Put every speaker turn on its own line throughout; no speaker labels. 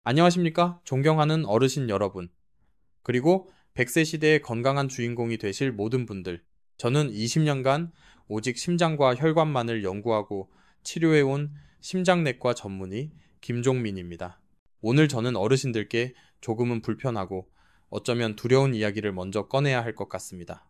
안녕하십니까? 존경하는 어르신 여러분, 그리고 100세 시대의 건강한 주인공이 되실 모든 분들. 저는 20년간 오직 심장과 혈관만을 연구하고 치료해온 심장내과 전문의 김종민입니다. 오늘 저는 어르신들께 조금은 불편하고 어쩌면 두려운 이야기를 먼저 꺼내야 할 것 같습니다.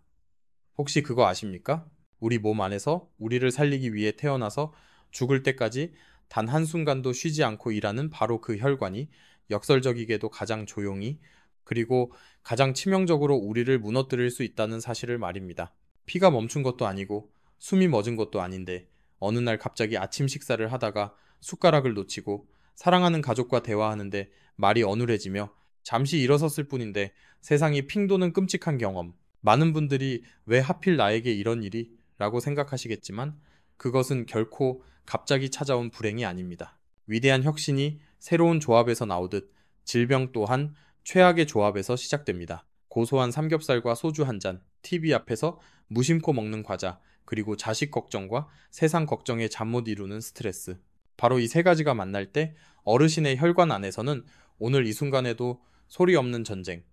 혹시 그거 아십니까? 우리 몸 안에서 우리를 살리기 위해 태어나서 죽을 때까지 단 한순간도 쉬지 않고 일하는 바로 그 혈관이 역설적이게도 가장 조용히 그리고 가장 치명적으로 우리를 무너뜨릴 수 있다는 사실을 말입니다. 피가 멈춘 것도 아니고 숨이 멎은 것도 아닌데 어느 날 갑자기 아침 식사를 하다가 숟가락을 놓치고 사랑하는 가족과 대화하는데 말이 어눌해지며 잠시 일어섰을 뿐인데 세상이 핑 도는 끔찍한 경험. 많은 분들이 왜 하필 나에게 이런 일이? 라고 생각하시겠지만 그것은 결코 갑자기 찾아온 불행이 아닙니다. 위대한 혁신이 새로운 조합에서 나오듯 질병 또한 최악의 조합에서 시작됩니다. 고소한 삼겹살과 소주 한 잔, TV 앞에서 무심코 먹는 과자, 그리고 자식 걱정과 세상 걱정에 잠 못 이루는 스트레스. 바로 이 세 가지가 만날 때 어르신의 혈관 안에서는 오늘 이 순간에도 소리 없는 전쟁,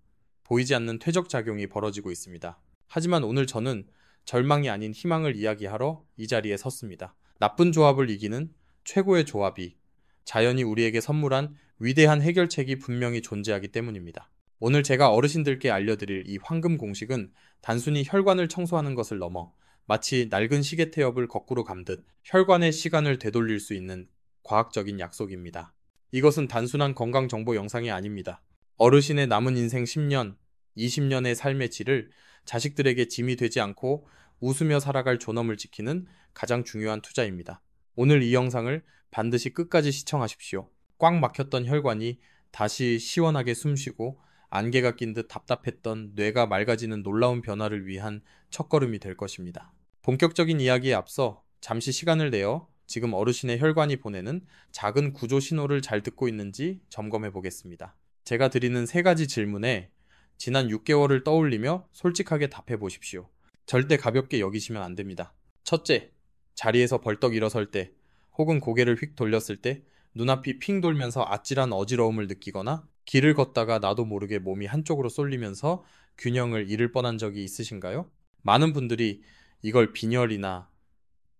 보이지 않는 퇴적 작용이 벌어지고 있습니다. 하지만 오늘 저는 절망이 아닌 희망을 이야기하러 이 자리에 섰습니다. 나쁜 조합을 이기는 최고의 조합이 자연이 우리에게 선물한 위대한 해결책이 분명히 존재하기 때문입니다. 오늘 제가 어르신들께 알려드릴 이 황금 공식은 단순히 혈관을 청소하는 것을 넘어 마치 낡은 시계 태엽을 거꾸로 감듯 혈관의 시간을 되돌릴 수 있는 과학적인 약속입니다. 이것은 단순한 건강 정보 영상이 아닙니다. 어르신의 남은 인생 10년, 20년의 삶의 질을 자식들에게 짐이 되지 않고 웃으며 살아갈 존엄을 지키는 가장 중요한 투자입니다. 오늘 이 영상을 반드시 끝까지 시청하십시오. 꽉 막혔던 혈관이 다시 시원하게 숨쉬고 안개가 낀 듯 답답했던 뇌가 맑아지는 놀라운 변화를 위한 첫걸음이 될 것입니다. 본격적인 이야기에 앞서 잠시 시간을 내어 지금 어르신의 혈관이 보내는 작은 구조 신호를 잘 듣고 있는지 점검해 보겠습니다. 제가 드리는 세 가지 질문에 지난 6개월을 떠올리며 솔직하게 답해 보십시오. 절대 가볍게 여기시면 안 됩니다. 첫째, 자리에서 벌떡 일어설 때 혹은 고개를 휙 돌렸을 때 눈앞이 핑 돌면서 아찔한 어지러움을 느끼거나 길을 걷다가 나도 모르게 몸이 한쪽으로 쏠리면서 균형을 잃을 뻔한 적이 있으신가요? 많은 분들이 이걸 빈혈이나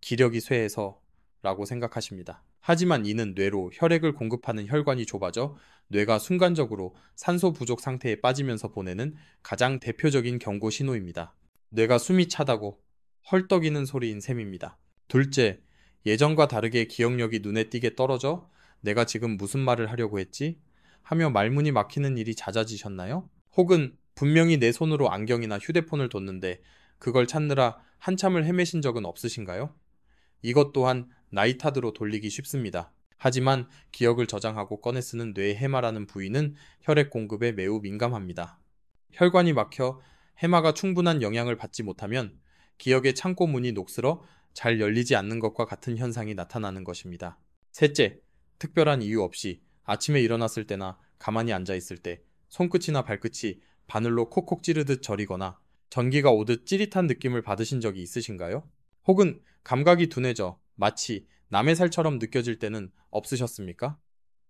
기력이 쇠해서 라고 생각하십니다. 하지만 이는 뇌로 혈액을 공급하는 혈관이 좁아져 뇌가 순간적으로 산소 부족 상태에 빠지면서 보내는 가장 대표적인 경고 신호입니다. 뇌가 숨이 차다고 헐떡이는 소리인 셈입니다. 둘째, 예전과 다르게 기억력이 눈에 띄게 떨어져 내가 지금 무슨 말을 하려고 했지? 하며 말문이 막히는 일이 잦아지셨나요? 혹은 분명히 내 손으로 안경이나 휴대폰을 뒀는데 그걸 찾느라 한참을 헤매신 적은 없으신가요? 이것 또한 나이 탓으로 돌리기 쉽습니다. 하지만 기억을 저장하고 꺼내 쓰는 뇌의 해마라는 부위는 혈액 공급에 매우 민감합니다. 혈관이 막혀 해마가 충분한 영향을 받지 못하면 기억의 창고 문이 녹슬어 잘 열리지 않는 것과 같은 현상이 나타나는 것입니다. 셋째, 특별한 이유 없이 아침에 일어났을 때나 가만히 앉아 있을 때 손끝이나 발끝이 바늘로 콕콕 찌르듯 저리거나 전기가 오듯 찌릿한 느낌을 받으신 적이 있으신가요? 혹은 감각이 둔해져 마치 남의 살처럼 느껴질 때는 없으셨습니까?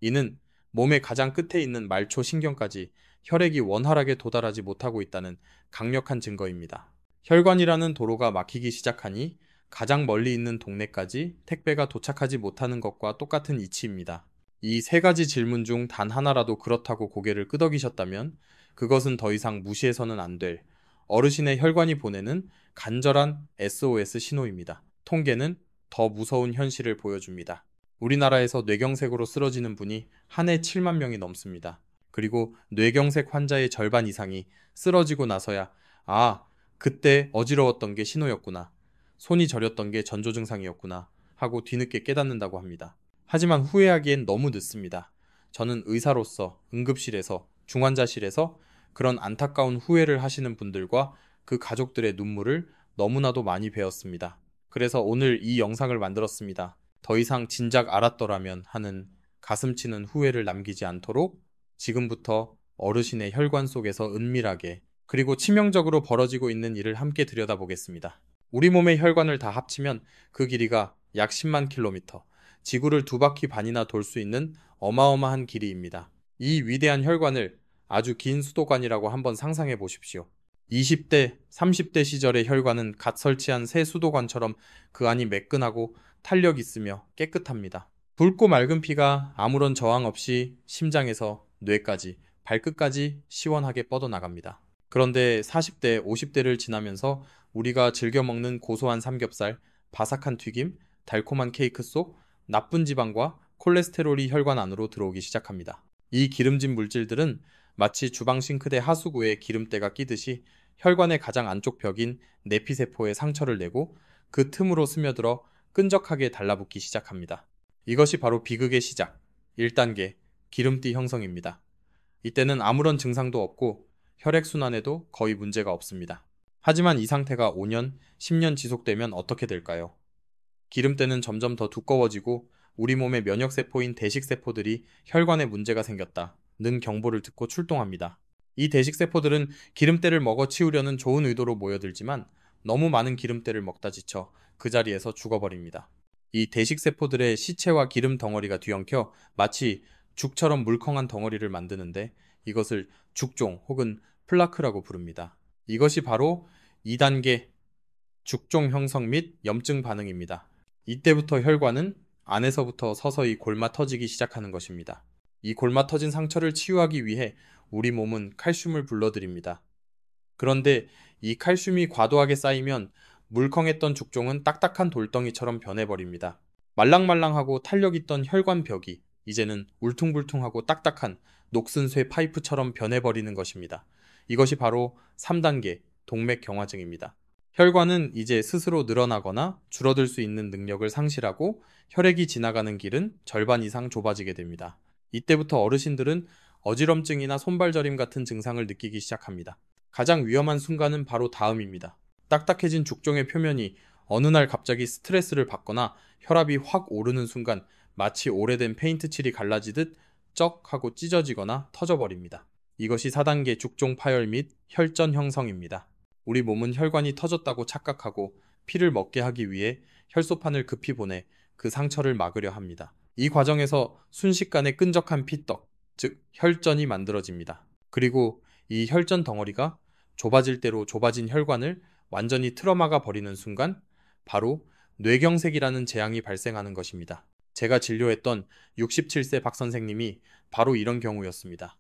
이는 몸의 가장 끝에 있는 말초 신경까지 혈액이 원활하게 도달하지 못하고 있다는 강력한 증거입니다. 혈관이라는 도로가 막히기 시작하니 가장 멀리 있는 동네까지 택배가 도착하지 못하는 것과 똑같은 이치입니다. 이 세 가지 질문 중 단 하나라도 그렇다고 고개를 끄덕이셨다면 그것은 더 이상 무시해서는 안 될 어르신의 혈관이 보내는 간절한 SOS 신호입니다. 통계는 더 무서운 현실을 보여줍니다. 우리나라에서 뇌경색으로 쓰러지는 분이 한 해 7만 명이 넘습니다. 그리고 뇌경색 환자의 절반 이상이 쓰러지고 나서야 아, 그때 어지러웠던 게 신호였구나. 손이 저렸던 게 전조 증상이었구나 하고 뒤늦게 깨닫는다고 합니다. 하지만 후회하기엔 너무 늦습니다. 저는 의사로서 응급실에서 중환자실에서 그런 안타까운 후회를 하시는 분들과 그 가족들의 눈물을 너무나도 많이 배웠습니다. 그래서 오늘 이 영상을 만들었습니다. 더 이상 진작 알았더라면 하는 가슴 치는 후회를 남기지 않도록 지금부터 어르신의 혈관 속에서 은밀하게 그리고 치명적으로 벌어지고 있는 일을 함께 들여다보겠습니다. 우리 몸의 혈관을 다 합치면 그 길이가 약 10만 킬로미터, 지구를 두 바퀴 반이나 돌 수 있는 어마어마한 길이입니다. 이 위대한 혈관을 아주 긴 수도관이라고 한번 상상해 보십시오. 20대, 30대 시절의 혈관은 갓 설치한 새 수도관처럼 그 안이 매끈하고 탄력 있으며 깨끗합니다. 붉고 맑은 피가 아무런 저항 없이 심장에서 뇌까지 발끝까지 시원하게 뻗어나갑니다. 그런데 40대, 50대를 지나면서 우리가 즐겨 먹는 고소한 삼겹살, 바삭한 튀김, 달콤한 케이크 속 나쁜 지방과 콜레스테롤이 혈관 안으로 들어오기 시작합니다. 이 기름진 물질들은 마치 주방 싱크대 하수구에 기름때가 끼듯이 혈관의 가장 안쪽 벽인 내피세포에 상처를 내고 그 틈으로 스며들어 끈적하게 달라붙기 시작합니다. 이것이 바로 비극의 시작, 1단계 기름띠 형성입니다. 이때는 아무런 증상도 없고 혈액순환에도 거의 문제가 없습니다. 하지만 이 상태가 5년, 10년 지속되면 어떻게 될까요? 기름때는 점점 더 두꺼워지고 우리 몸의 면역세포인 대식세포들이 혈관에 문제가 생겼다는 경보를 듣고 출동합니다. 이 대식세포들은 기름때를 먹어 치우려는 좋은 의도로 모여들지만 너무 많은 기름때를 먹다 지쳐 그 자리에서 죽어버립니다. 이 대식세포들의 시체와 기름 덩어리가 뒤엉켜 마치 죽처럼 물컹한 덩어리를 만드는데 이것을 죽종 혹은 플라크라고 부릅니다. 이것이 바로 2단계 죽종 형성 및 염증 반응입니다. 이때부터 혈관은 안에서부터 서서히 골마 터지기 시작하는 것입니다. 이 골마 터진 상처를 치유하기 위해 우리 몸은 칼슘을 불러들입니다. 그런데 이 칼슘이 과도하게 쌓이면 물컹했던 죽종은 딱딱한 돌덩이처럼 변해버립니다. 말랑말랑하고 탄력 있던 혈관 벽이 이제는 울퉁불퉁하고 딱딱한 녹슨 쇠 파이프처럼 변해버리는 것입니다. 이것이 바로 3단계 동맥경화증입니다. 혈관은 이제 스스로 늘어나거나 줄어들 수 있는 능력을 상실하고 혈액이 지나가는 길은 절반 이상 좁아지게 됩니다. 이때부터 어르신들은 어지럼증이나 손발저림 같은 증상을 느끼기 시작합니다. 가장 위험한 순간은 바로 다음입니다. 딱딱해진 죽종의 표면이 어느 날 갑자기 스트레스를 받거나 혈압이 확 오르는 순간 마치 오래된 페인트 칠이 갈라지듯 쩍 하고 찢어지거나 터져버립니다. 이것이 4단계 죽종 파열 및 혈전 형성입니다. 우리 몸은 혈관이 터졌다고 착각하고 피를 먹게 하기 위해 혈소판을 급히 보내 그 상처를 막으려 합니다. 이 과정에서 순식간에 끈적한 피떡, 즉 혈전이 만들어집니다. 그리고 이 혈전 덩어리가 좁아질 대로 좁아진 혈관을 완전히 틀어막아 버리는 순간 바로 뇌경색이라는 재앙이 발생하는 것입니다. 제가 진료했던 67세 박 선생님이 바로 이런 경우였습니다.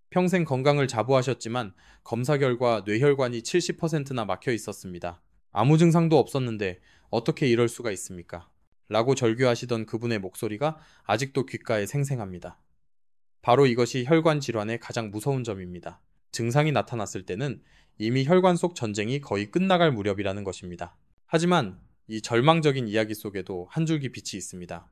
평생 건강을 자부하셨지만 검사 결과 뇌혈관이 70%나 막혀 있었습니다. 아무 증상도 없었는데 어떻게 이럴 수가 있습니까? 라고 절규하시던 그분의 목소리가 아직도 귓가에 생생합니다. 바로 이것이 혈관 질환의 가장 무서운 점입니다. 증상이 나타났을 때는 이미 혈관 속 전쟁이 거의 끝나갈 무렵이라는 것입니다. 하지만 이 절망적인 이야기 속에도 한 줄기 빛이 있습니다.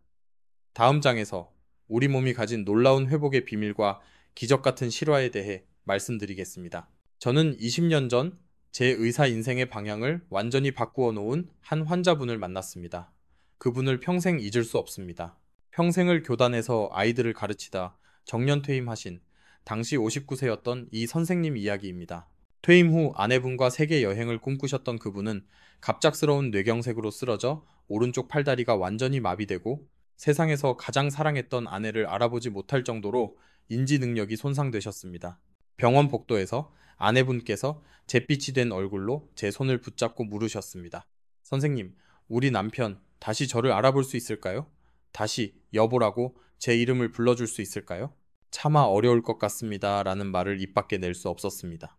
다음 장에서 우리 몸이 가진 놀라운 회복의 비밀과 기적 같은 실화에 대해 말씀드리겠습니다. 저는 20년 전 제 의사 인생의 방향을 완전히 바꾸어 놓은 한 환자분을 만났습니다. 그분을 평생 잊을 수 없습니다. 평생을 교단에서 아이들을 가르치다 정년 퇴임하신 당시 59세였던 이 선생님 이야기입니다. 퇴임 후 아내분과 세계 여행을 꿈꾸셨던 그분은 갑작스러운 뇌경색으로 쓰러져 오른쪽 팔다리가 완전히 마비되고 세상에서 가장 사랑했던 아내를 알아보지 못할 정도로 인지 능력이 손상되셨습니다. 병원 복도에서 아내분께서 잿빛이 된 얼굴로 제 손을 붙잡고 물으셨습니다. 선생님, 우리 남편 다시 저를 알아볼 수 있을까요? 다시 여보라고 제 이름을 불러줄 수 있을까요? 차마 어려울 것 같습니다. 라는 말을 입 밖에 낼 수 없었습니다.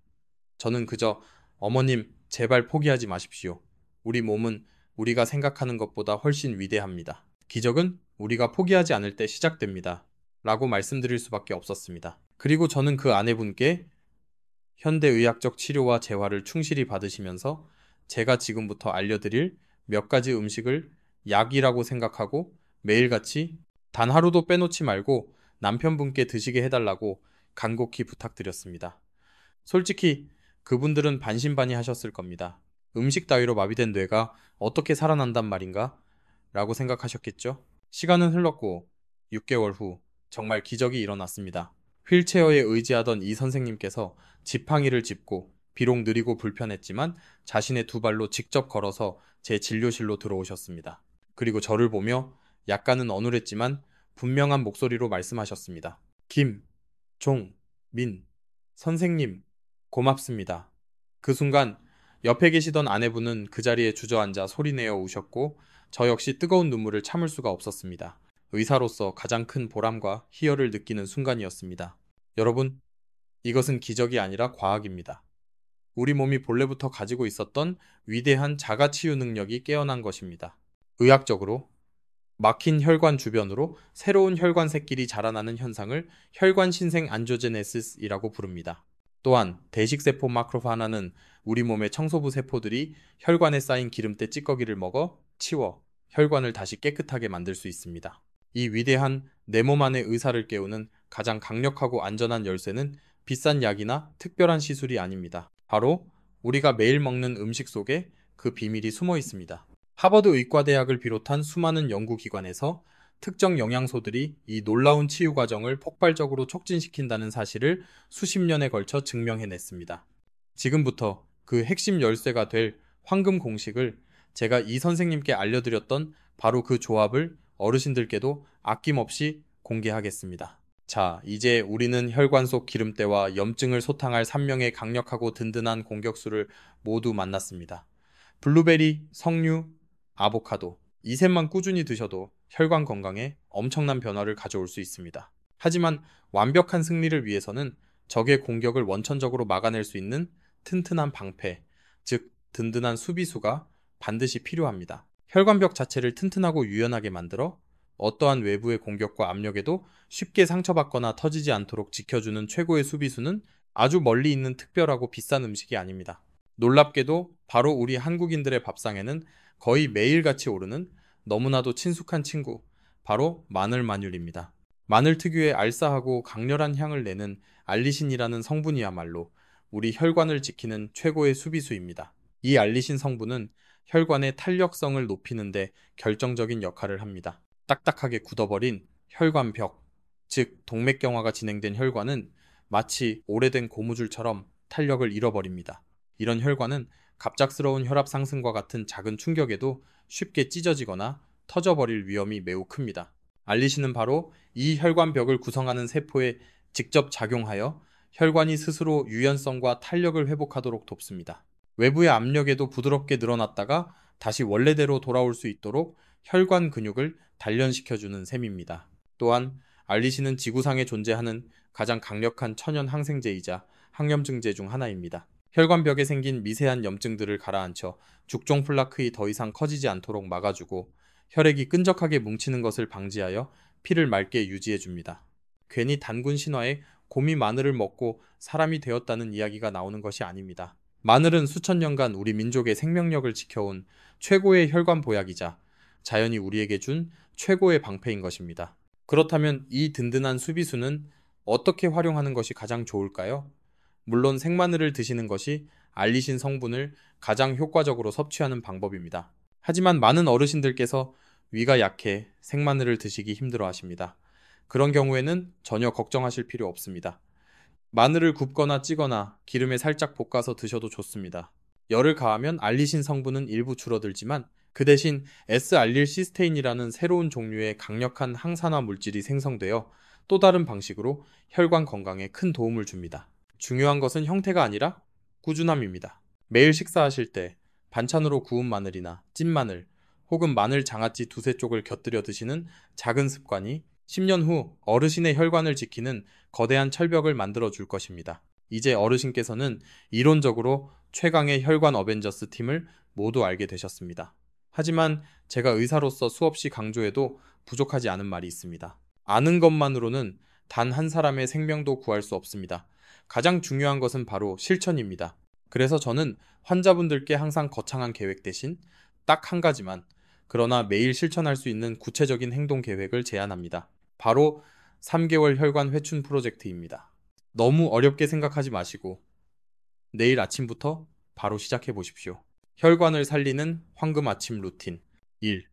저는 그저 어머님, 제발 포기하지 마십시오. 우리 몸은 우리가 생각하는 것보다 훨씬 위대합니다. 기적은 우리가 포기하지 않을 때 시작됩니다. 라고 말씀드릴 수밖에 없었습니다. 그리고 저는 그 아내분께 현대의학적 치료와 재활을 충실히 받으시면서 제가 지금부터 알려드릴 몇 가지 음식을 약이라고 생각하고 매일같이 단 하루도 빼놓지 말고 남편분께 드시게 해달라고 간곡히 부탁드렸습니다. 솔직히 그분들은 반신반의하셨을 겁니다. 음식 따위로 마비된 뇌가 어떻게 살아난단 말인가? 라고 생각하셨겠죠? 시간은 흘렀고 6개월 후 정말 기적이 일어났습니다. 휠체어에 의지하던 이 선생님께서 지팡이를 짚고 비록 느리고 불편했지만 자신의 두 발로 직접 걸어서 제 진료실로 들어오셨습니다. 그리고 저를 보며 약간은 어눌했지만 분명한 목소리로 말씀하셨습니다. 김, 종, 민, 선생님, 고맙습니다. 그 순간 옆에 계시던 아내분은 그 자리에 주저앉아 소리내어 우셨고 저 역시 뜨거운 눈물을 참을 수가 없었습니다. 의사로서 가장 큰 보람과 희열을 느끼는 순간이었습니다. 여러분, 이것은 기적이 아니라 과학입니다. 우리 몸이 본래부터 가지고 있었던 위대한 자가치유 능력이 깨어난 것입니다. 의학적으로 막힌 혈관 주변으로 새로운 혈관 새끼리 자라나는 현상을 혈관 신생 안조제네시스이라고 부릅니다. 또한 대식세포 마크로파나는 우리 몸의 청소부 세포들이 혈관에 쌓인 기름때 찌꺼기를 먹어 치워 혈관을 다시 깨끗하게 만들 수 있습니다. 이 위대한 내 몸 안의 의사를 깨우는 가장 강력하고 안전한 열쇠는 비싼 약이나 특별한 시술이 아닙니다. 바로 우리가 매일 먹는 음식 속에 그 비밀이 숨어 있습니다. 하버드 의과대학을 비롯한 수많은 연구기관에서 특정 영양소들이 이 놀라운 치유 과정을 폭발적으로 촉진시킨다는 사실을 수십 년에 걸쳐 증명해냈습니다. 지금부터 그 핵심 열쇠가 될 황금 공식을 제가 이 선생님께 알려드렸던 바로 그 조합을 어르신들께도 아낌없이 공개하겠습니다. 자, 이제 우리는 혈관 속 기름때와 염증을 소탕할 3명의 강력하고 든든한 공격수를 모두 만났습니다. 블루베리, 석류, 아보카도, 이 셋만 꾸준히 드셔도 혈관 건강에 엄청난 변화를 가져올 수 있습니다. 하지만 완벽한 승리를 위해서는 적의 공격을 원천적으로 막아낼 수 있는 튼튼한 방패, 즉 든든한 수비수가 반드시 필요합니다. 혈관벽 자체를 튼튼하고 유연하게 만들어 어떠한 외부의 공격과 압력에도 쉽게 상처받거나 터지지 않도록 지켜주는 최고의 수비수는 아주 멀리 있는 특별하고 비싼 음식이 아닙니다. 놀랍게도 바로 우리 한국인들의 밥상에는 거의 매일같이 오르는 너무나도 친숙한 친구, 바로 마늘 마뇰입니다. 마늘 특유의 알싸하고 강렬한 향을 내는 알리신이라는 성분이야말로 우리 혈관을 지키는 최고의 수비수입니다. 이 알리신 성분은 혈관의 탄력성을 높이는 데 결정적인 역할을 합니다. 딱딱하게 굳어버린 혈관벽, 즉 동맥경화가 진행된 혈관은 마치 오래된 고무줄처럼 탄력을 잃어버립니다. 이런 혈관은 갑작스러운 혈압 상승과 같은 작은 충격에도 쉽게 찢어지거나 터져버릴 위험이 매우 큽니다. 알리신은 바로 이 혈관벽을 구성하는 세포에 직접 작용하여 혈관이 스스로 유연성과 탄력을 회복하도록 돕습니다. 외부의 압력에도 부드럽게 늘어났다가 다시 원래대로 돌아올 수 있도록 혈관 근육을 단련시켜주는 셈입니다. 또한 알리신은 지구상에 존재하는 가장 강력한 천연 항생제이자 항염증제 중 하나입니다. 혈관벽에 생긴 미세한 염증들을 가라앉혀 죽종 플라크가 더 이상 커지지 않도록 막아주고 혈액이 끈적하게 뭉치는 것을 방지하여 피를 맑게 유지해줍니다. 괜히 단군 신화에 곰이 마늘을 먹고 사람이 되었다는 이야기가 나오는 것이 아닙니다. 마늘은 수천 년간 우리 민족의 생명력을 지켜온 최고의 혈관 보약이자 자연이 우리에게 준 최고의 방패인 것입니다. 그렇다면 이 든든한 수비수는 어떻게 활용하는 것이 가장 좋을까요? 물론 생마늘을 드시는 것이 알리신 성분을 가장 효과적으로 섭취하는 방법입니다. 하지만 많은 어르신들께서 위가 약해 생마늘을 드시기 힘들어 하십니다. 그런 경우에는 전혀 걱정하실 필요 없습니다. 마늘을 굽거나 찌거나 기름에 살짝 볶아서 드셔도 좋습니다. 열을 가하면 알리신 성분은 일부 줄어들지만 그 대신 S알릴시스테인이라는 새로운 종류의 강력한 항산화 물질이 생성되어 또 다른 방식으로 혈관 건강에 큰 도움을 줍니다. 중요한 것은 형태가 아니라 꾸준함입니다. 매일 식사하실 때 반찬으로 구운 마늘이나 찐 마늘 혹은 마늘 장아찌 두세 쪽을 곁들여 드시는 작은 습관이 10년 후 어르신의 혈관을 지키는 거대한 철벽을 만들어 줄 것입니다. 이제 어르신께서는 이론적으로 최강의 혈관 어벤져스 팀을 모두 알게 되셨습니다. 하지만 제가 의사로서 수없이 강조해도 부족하지 않은 말이 있습니다. 아는 것만으로는 단 한 사람의 생명도 구할 수 없습니다. 가장 중요한 것은 바로 실천입니다. 그래서 저는 환자분들께 항상 거창한 계획 대신 딱 한 가지만, 그러나 매일 실천할 수 있는 구체적인 행동 계획을 제안합니다. 바로 3개월 혈관 회춘 프로젝트입니다. 너무 어렵게 생각하지 마시고 내일 아침부터 바로 시작해 보십시오. 혈관을 살리는 황금 아침 루틴 1.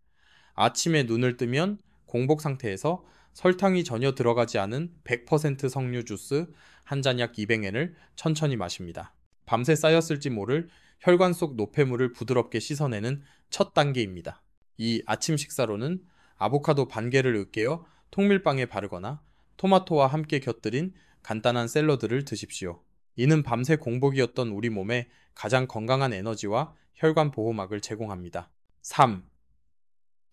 아침에 눈을 뜨면 공복 상태에서 설탕이 전혀 들어가지 않은 100% 석류 주스 한 잔 약 200ml을 천천히 마십니다. 밤새 쌓였을지 모를 혈관 속 노폐물을 부드럽게 씻어내는 첫 단계입니다. 이 아침 식사로는 아보카도 반 개를 으깨어 통밀빵에 바르거나 토마토와 함께 곁들인 간단한 샐러드를 드십시오. 이는 밤새 공복이었던 우리 몸에 가장 건강한 에너지와 혈관 보호막을 제공합니다. 3.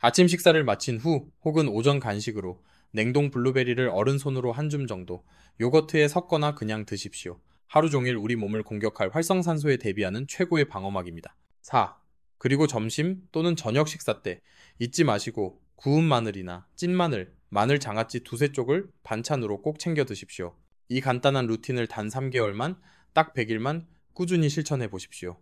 아침 식사를 마친 후 혹은 오전 간식으로 냉동 블루베리를 어른손으로 한 줌 정도 요거트에 섞거나 그냥 드십시오. 하루 종일 우리 몸을 공격할 활성산소에 대비하는 최고의 방어막입니다. 4. 그리고 점심 또는 저녁 식사 때 잊지 마시고 구운 마늘이나 찐 마늘, 마늘 장아찌 두세 쪽을 반찬으로 꼭 챙겨 드십시오. 이 간단한 루틴을 단 3개월만, 딱 100일만 꾸준히 실천해 보십시오.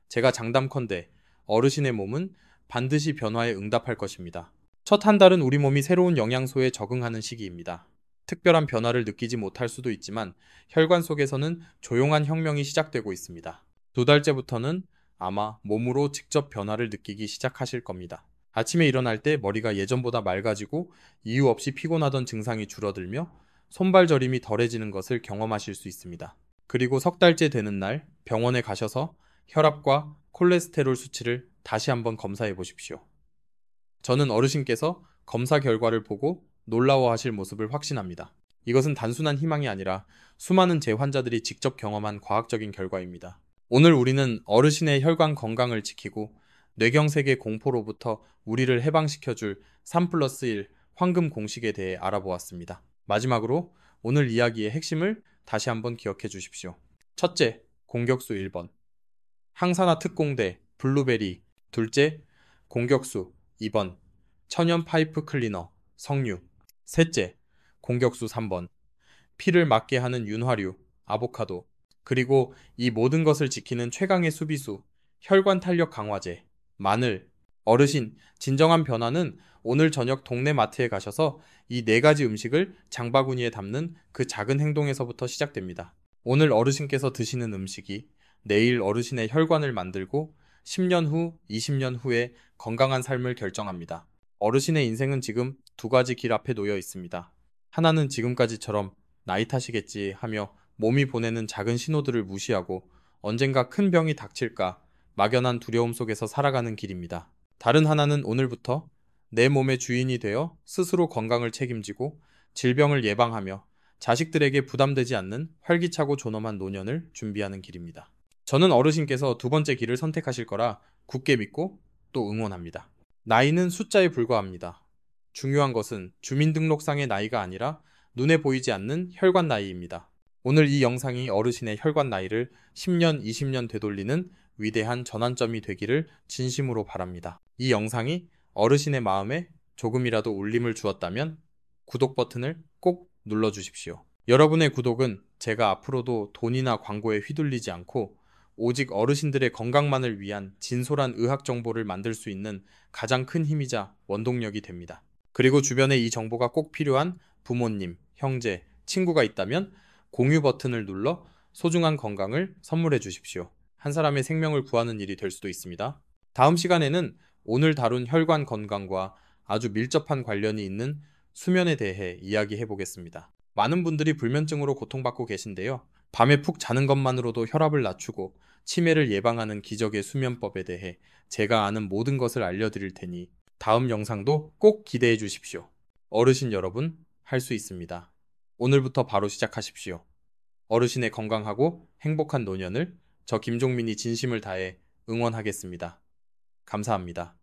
제가 장담컨대 어르신의 몸은 반드시 변화에 응답할 것입니다. 첫 한 달은 우리 몸이 새로운 영양소에 적응하는 시기입니다. 특별한 변화를 느끼지 못할 수도 있지만 혈관 속에서는 조용한 혁명이 시작되고 있습니다. 두 달째부터는 아마 몸으로 직접 변화를 느끼기 시작하실 겁니다. 아침에 일어날 때 머리가 예전보다 맑아지고 이유 없이 피곤하던 증상이 줄어들며 손발 저림이 덜해지는 것을 경험하실 수 있습니다. 그리고 석 달째 되는 날 병원에 가셔서 혈압과 콜레스테롤 수치를 다시 한번 검사해 보십시오. 저는 어르신께서 검사 결과를 보고 놀라워하실 모습을 확신합니다. 이것은 단순한 희망이 아니라 수많은 재환자들이 직접 경험한 과학적인 결과입니다. 오늘 우리는 어르신의 혈관 건강을 지키고 뇌경색의 공포로부터 우리를 해방시켜줄 3+1 황금 공식에 대해 알아보았습니다. 마지막으로 오늘 이야기의 핵심을 다시 한번 기억해 주십시오. 첫째, 공격수 1번. 항산화 특공대, 블루베리. 둘째, 공격수 2번. 천연 파이프 클리너, 석류. 셋째, 공격수 3번. 피를 막게 하는 윤활유, 아보카도. 그리고 이 모든 것을 지키는 최강의 수비수, 혈관 탄력 강화제, 마늘. 어르신, 진정한 변화는 오늘 저녁 동네 마트에 가셔서 이 네 가지 음식을 장바구니에 담는 그 작은 행동에서부터 시작됩니다. 오늘 어르신께서 드시는 음식이 내일 어르신의 혈관을 만들고 10년 후, 20년 후에 건강한 삶을 결정합니다. 어르신의 인생은 지금 두 가지 길 앞에 놓여 있습니다. 하나는 지금까지처럼 나이 탓이겠지 하며 몸이 보내는 작은 신호들을 무시하고 언젠가 큰 병이 닥칠까 막연한 두려움 속에서 살아가는 길입니다. 다른 하나는 오늘부터 내 몸의 주인이 되어 스스로 건강을 책임지고 질병을 예방하며 자식들에게 부담되지 않는 활기차고 존엄한 노년을 준비하는 길입니다. 저는 어르신께서 두 번째 길을 선택하실 거라 굳게 믿고 또 응원합니다. 나이는 숫자에 불과합니다. 중요한 것은 주민등록상의 나이가 아니라 눈에 보이지 않는 혈관 나이입니다. 오늘 이 영상이 어르신의 혈관 나이를 10년, 20년 되돌리는 위대한 전환점이 되기를 진심으로 바랍니다. 이 영상이 어르신의 마음에 조금이라도 울림을 주었다면 구독 버튼을 꼭 눌러주십시오. 여러분의 구독은 제가 앞으로도 돈이나 광고에 휘둘리지 않고 오직 어르신들의 건강만을 위한 진솔한 의학 정보를 만들 수 있는 가장 큰 힘이자 원동력이 됩니다. 그리고 주변에 이 정보가 꼭 필요한 부모님, 형제, 친구가 있다면 공유 버튼을 눌러 소중한 건강을 선물해 주십시오. 한 사람의 생명을 구하는 일이 될 수도 있습니다. 다음 시간에는 오늘 다룬 혈관 건강과 아주 밀접한 관련이 있는 수면에 대해 이야기해 보겠습니다. 많은 분들이 불면증으로 고통받고 계신데요. 밤에 푹 자는 것만으로도 혈압을 낮추고 치매를 예방하는 기적의 수면법에 대해 제가 아는 모든 것을 알려드릴 테니 다음 영상도 꼭 기대해 주십시오. 어르신 여러분, 할 수 있습니다. 오늘부터 바로 시작하십시오. 어르신의 건강하고 행복한 노년을 저 김종민이 진심을 다해 응원하겠습니다. 감사합니다.